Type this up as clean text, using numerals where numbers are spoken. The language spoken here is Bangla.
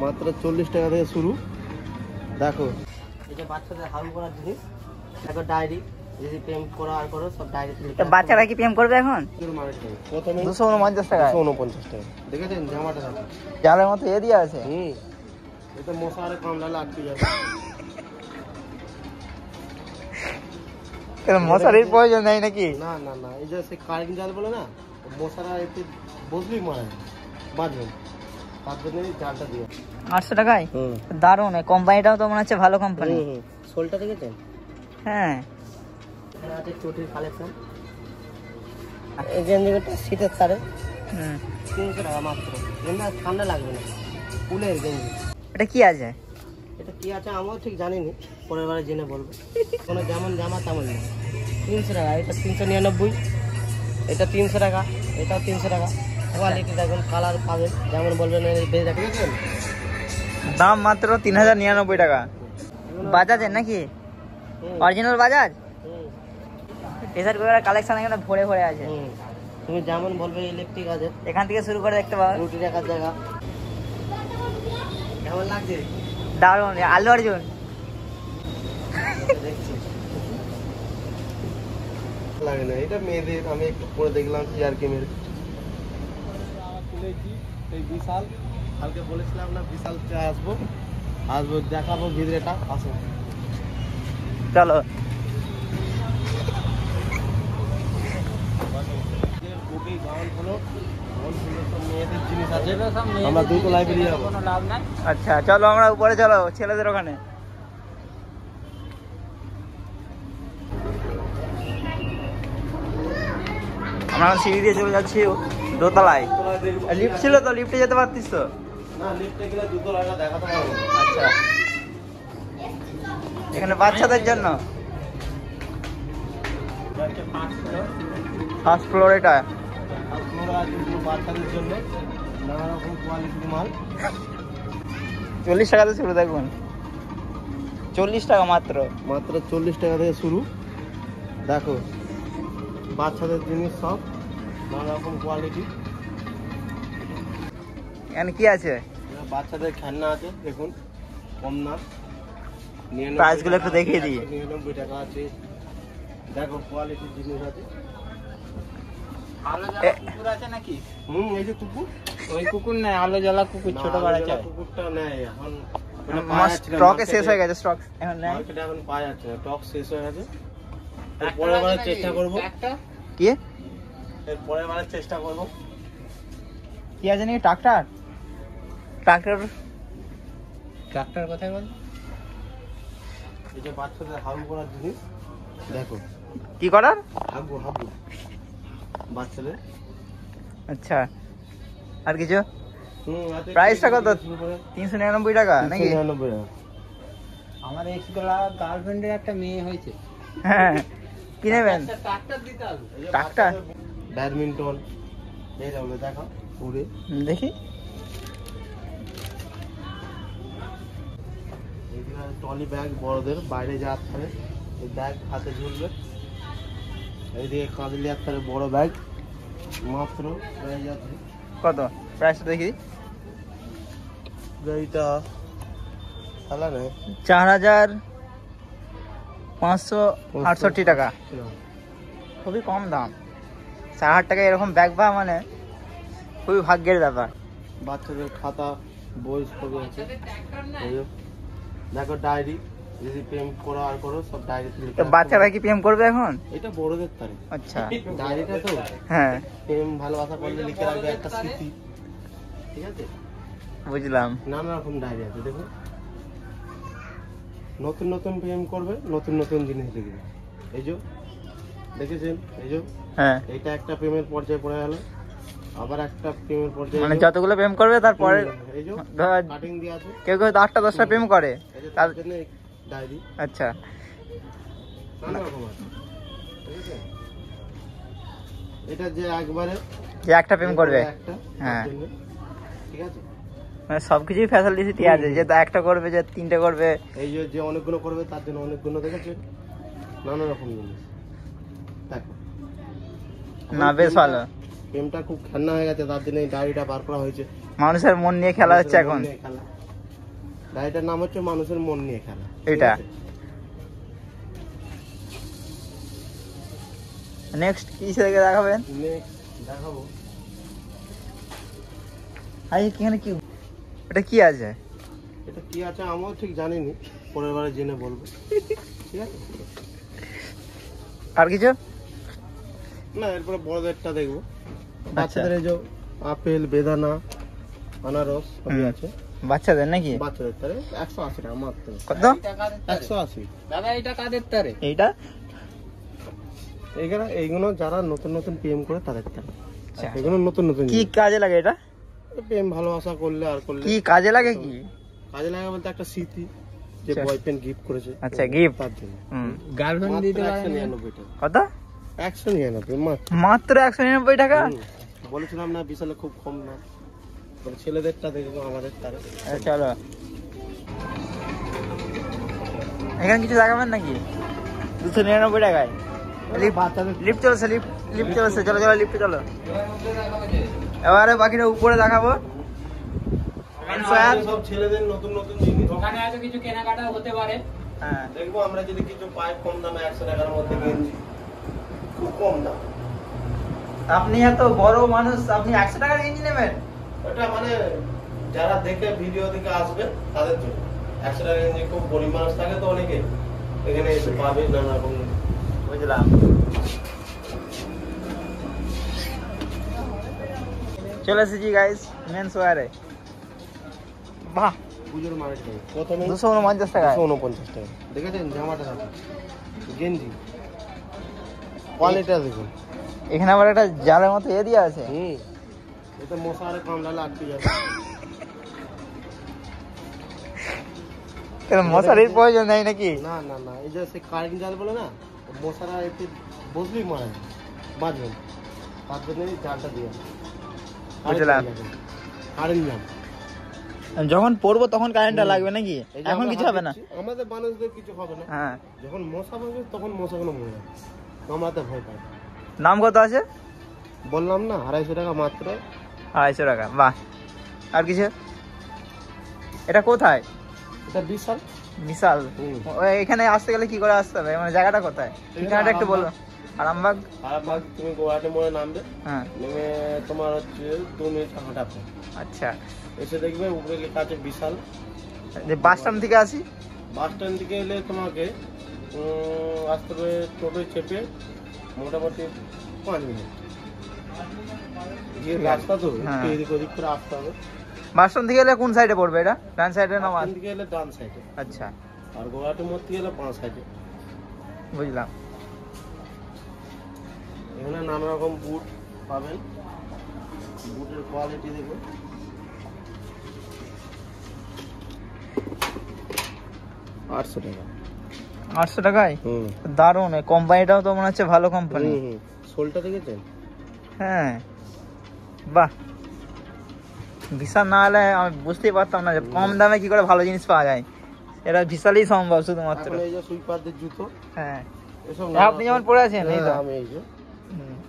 মাত্র 40 টাকা থেকে শুরু। দেখো এটা বাচ্চাদের হাগু করার জিনিস, দেখো ডায়েরি, যদি প্রেম করা আর করো সব ডায়েরিতে লিখে। বাচ্চারা কি প্রেম করবে এখন? প্রথমে 249 টাকা। 249 টাকা দেখেছেন জামাটা, দেখো জালের মতো এ দিয়ে আছে। এটা মশারে কামড়ালে আটকে যাবে। মশারির প্রয়োজন নেই নাকি? না না না, এই যে সে কারেন্ট জাল বলে না, মশারা এতে বসলেই মারে, বাঁচবে, তার জন্য জালটা দিয়ে। 800 টাকায় দারুণ। কোম্পানিটাও তো মনে হচ্ছে ভালো কোম্পানি। সোলটা দেখেছেন? হ্যাঁ, এখানে আছে চটির কালেকশন। এই গেঞ্জিটা শীতের সারে 300 টাকা মাত্র। এমনি ঠান্ডা লাগবে না, ফুলের গেঞ্জি। এটা কি আছে? এটা কি আছে আমিও ঠিক জানিনি, পরের বারে জেনে বলবো। কোনো যেমন জামা তেমন না। 300 টাকা, এটা 399, এটা 300 টাকা, এটাও 300 টাকা। কোয়ালিটি দেখুন, কালার পাবেন যেমন বলবেন। দেখেছেন দাম মাত্র 3099 টাকা। বাজাজের নাকি? অরিজিনাল বাজাজ। টি শার্ট গুলোর কালেকশন এখানে ভরে ভরে আছে। তুমি যেমন বলবে ইলেকট্রিক আছে, এখান থেকে শুরু করে দেখতে পাবো। রুটি রাখার জায়গা। কেমন লাগছে? দারুণ। আল্লু অর্জুন দেখছি লাগে না, এটা মেয়েদের। আমি একটু পরে দেখলাম কি আর কি মেয়ের তুলেছি। এই বিশাল, কালকে বলেছিলাম না বিশাল আসবো আসবো, দেখাবো ভিতরেটা। আসো চলো। মেয়েদের জিনিস আছে, আমরা দুটো লাইব্রেরি যাবো। আচ্ছা চলো, আমরা উপরে চলো, ছেলেদের ওখানে। আমরা সিঁড়ি দিয়ে চলে যাচ্ছি দোতলায়। লিফট ছিল তো, লিফটে যেতে পারতিস তো? না, লিফটে গেলে দুটো লাগা দেখাতে পারবো। আচ্ছা, এখানে বাচ্চাদের জন্য ফার্স্ট ফ্লোর। এটা বাচ্চাদের জন্য নানা রকম কোয়ালিটির মাল। 40 টাকাতে শুরু। দেখুন 40 টাকা মাত্র। মাত্র 40 টাকা থেকে শুরু। দেখো বাচ্চাদের জিনিস সব নানা রকম কোয়ালিটি। এখানে কি আছে? বাচ্চাদের খেলনা আছে, দেখুন কম না। প্রাইস গুলো একটু দেখিয়ে দিই। 99 টাকা আছে। দেখো কোয়ালিটির জিনিস আছে। কুকুর আছে নাকি? এই যে কুকুর, ওই কুকুর নেই, আলো জ্বালা কুকুর, ছোট বাচ্চা কুকুরটা নেই এখন। স্টকে শেষ হয়ে গেছে, স্টক এখন নেই। মার্কেটে এখন পাওয়া যাচ্ছে না, স্টক শেষ হয়ে গেছে। পরের বারে চেষ্টা করব। কি পরের বারে চেষ্টা করব। কি আছে নাকি? ট্রাক্টর কোথায় বল? এই যে বাচ্চাদের হাগু করার জিনিস, দেখো কি করার? হাগু বাচ্চাদের। আচ্ছা, আর কিছু? প্রাইসটা কত? 399 টাকা নাকি? 399 টাকা। আমার এক্স গার্লফ্রেন্ডের একটা মেয়ে হয়েছে। হ্যাঁ, কি নেবেন? Tractor, badminton. এই যাবে, দেখো পুরে দেখি। ট্রলি ব্যাগ বড়দের, বাইরে যাওয়ার থাকে এই ব্যাগ হাতে ঝুলবে। এইদিকে কাঁদলি আর থাকে বড় ব্যাগ, মাত্র হয়ে যাচ্ছে। কত প্রাইসটা দেখি? গাড়িটা 4568 টাকা। খুবই কম দাম। 4000 টাকা এরকম ব্যাগ পাওয়া মানে খুবই ভাগ্যের ব্যাপার। বাচ্চাদের খাতা, বই সবই আছে। দেখো ডায়েরি, যদি প্রেম করা আর করো সব ডায়েরিতে লিখে। বাচ্চারা কি প্রেম করবে এখন? এটা বড়দের তারে। আচ্ছা, ডায়েরিটা তো হ্যাঁ, প্রেম ভালোবাসা করলে লিখে রাখবে একটা স্মৃতি। ঠিক আছে, বুঝলাম। নানা রকম ডায়েরি আছে। দেখো নতুন নতুন প্রেম করবে, নতুন নতুন জিনিস লিখবে। এই যে দেখেছেন, এই যে হ্যাঁ, এটা একটা প্রেমের পর্যায়ে পড়ে গেল, আবার একটা প্রেমের পর্যায়ে, মানে যতগুলো প্রেম করবে তারপরে এই যে কাটিং দিয়ে আছে। কেউ 8টা 10টা প্রেম করে তার জন্য ডায়েরি। আচ্ছা, নানা রকম আছে। ঠিক আছে, এটা যে একবারে যে একটা প্রেম করবে একটা, হ্যাঁ, ঠিক আছে, মানে সবকিছুই ফ্যাসিলিটি আছে। যে একটা করবে, যে 3টে করবে, এই যে অনেকগুলো করবে তার জন্য অনেকগুলো। দেখেছেন নানা রকম জিনিস। দেখো না, বেশ ভালো। প্রেমটা খুব খেলনা হয়ে গেছে, তার জন্য এই ডায়েরিটা বার করা হয়েছে। মানুষের মন নিয়ে খেলা হচ্ছে এখন। গাড়িটার নাম হচ্ছে মানুষের মন নিয়ে খেলা। এটা নেক্সট কি সেটাকে দেখাবেন? নেক্সট দেখাবো। আই এখানে কি, এটা কি আছে? এটা কি আছে আমিও ঠিক জানিনি, পরের বারে জেনে বলবো। ঠিক আছে, আর কিছু না এরপরে বড়দেরটা দেখবো। আচ্ছা। বাচ্চাদের এই যে আপেল, বেদানা, আনারস সবই আছে। বাচ্চাদের নাকি? বাচ্চাদের তারে 180 টাকা মাত্র। কত? 180। দাদা এটা কাদের তারে? এইটা এইখানে এইগুলো যারা নতুন নতুন প্রেম করে তাদের তারে। আচ্ছা। এগুলো নতুন নতুন কি কাজে লাগে এটা? প্রেম ভালোবাসা করলে আর করলে কি কাজে লাগে কি? কাজে লাগে বলতে একটা স্মৃতি যে আচ্ছা। বয়ফ্রেন্ড গিফট করেছে। আচ্ছা, gift। তার জন্য। গার্লফ্রেন্ড দিতে পারে? 199 টাকা। কত? 199 মাত্র। মাত্র 199 টাকা? বলেছিলাম না বিশালে খুব কম না। ছেলেদেরটা দেখবো আমাদের তারে। চলো, এখানে কিছু দেখাবেন নাকি? 299 টাকায় বাচ্চাদের লিফট চলছে, লিফট চলছে, চলো চলো লিফটে চলো। এবারে বাকিটা উপরে দেখাবো। সব ছেলেদের নতুন নতুন জিনিস ওখানে হয়তো কিছু কেনাকাটা হতে পারে। হ্যাঁ, দেখবো আমরা যদি কিছু পাই কম দামে 100 টাকার মধ্যে গেঞ্জি, খুব কম দাম। আপনি এত বড় মানুষ, আপনি 100 টাকার গেঞ্জি নেবেন? এটা মানে যারা দেখে ভিডিও দেখে আসবে তাদের জন্য 100 টাকা গেঞ্জি। খুব গরিব মানুষ থাকে তো অনেকে, এখানে এসে পাবে নানা রকম। বুঝলাম। চলে এসেছি গাইস মেন্স ওয়ারে। বাহ, পুজোর মার্কেট প্রথমে 249 টাকা। 249 টাকা। দেখেছেন জামাটা সাথে গেঞ্জি কোয়ালিটিটা দেখুন। এখানে আবার একটা জালের মতো এরিয়া আছে। এটা মশারে কামড়ালে আটকে যাবে। এর মশারির প্রয়োজন নেই নাকি? না না না, এই যে সে কারেন্ট জাল বলে না, মশারা এতে বসলেই মারা যায়, বাঁচবে না। তার জন্য এই জালটা দিয়ে বুঝলাম। কারেন্ট জাল যখন পড়বো তখন কারেন্টটা লাগবে নাকি? এই যে এখন আমরা কিছু হবে না? হাত দিচ্ছি, আমাদের মানুষদের কিছু হবে না। হ্যাঁ। যখন মশা বাঁচবে তখন মশাগুলো মরে যাবে, কামড়াতে ভয় পায়। দাম কত আছে? বললাম না 250 টাকা মাত্র। 250 টাকা, বাহ। আর কিছু? এটা কোথায়? এটা বিশাল। বিশাল। হুম। এখানে আসতে গেলে কি করে আসতে হবে, মানে জায়গাটা কোথায়? ঠিকানাটা একটু বলো। আরামবাগ। আরামবাগ, তুমি গোয়াটে মোড়ে নামবে, হ্যাঁ, নেমে তোমার হচ্ছে 2 মিনিট হাঁটাবে, আচ্ছা। এসে দেখবে উপরে লেখা আছে বিশাল। যে বাস স্ট্যান্ড থেকে আসি? বাস স্ট্যান্ড থেকে এলে তোমাকে আসতে হবে টোটোয় চেপে মোটামুটি 5 মিনিট। যে রাস্তা তো হ্যাঁ। একটু এদিক ওদিক করে আসতে হবে। বাস স্ট্যান্ড থেকে এলে কোন সাইডে পড়বে এটা? ডান সাইডে না? বাস থেকে এলে ডান সাইডে, আচ্ছা, আর গোয়াটে মোড় থেকে এলে বাঁ সাইডে। বুঝলাম। এখানে নানা রকম বুট পাবেন, বুটের কোয়ালিটি দেখুন। 800 টাকা। 800 টাকায়? দারুণ। কোম্পানিটাও তো মনে হচ্ছে ভালো কোম্পানি। সোলটা দেখেছেন? হ্যাঁ, বাহ। বিশাল না হলে আমি বুঝতেই পারতাম না যে কম দামে কি করে ভালো জিনিস পাওয়া যায়। এটা বিশালই সম্ভব শুধুমাত্র। এখন এই যে সুইপারদের জুতো, হ্যাঁ, এসব আপনি যেমন পরে আছেন এই তো। আমি এই যে হুম।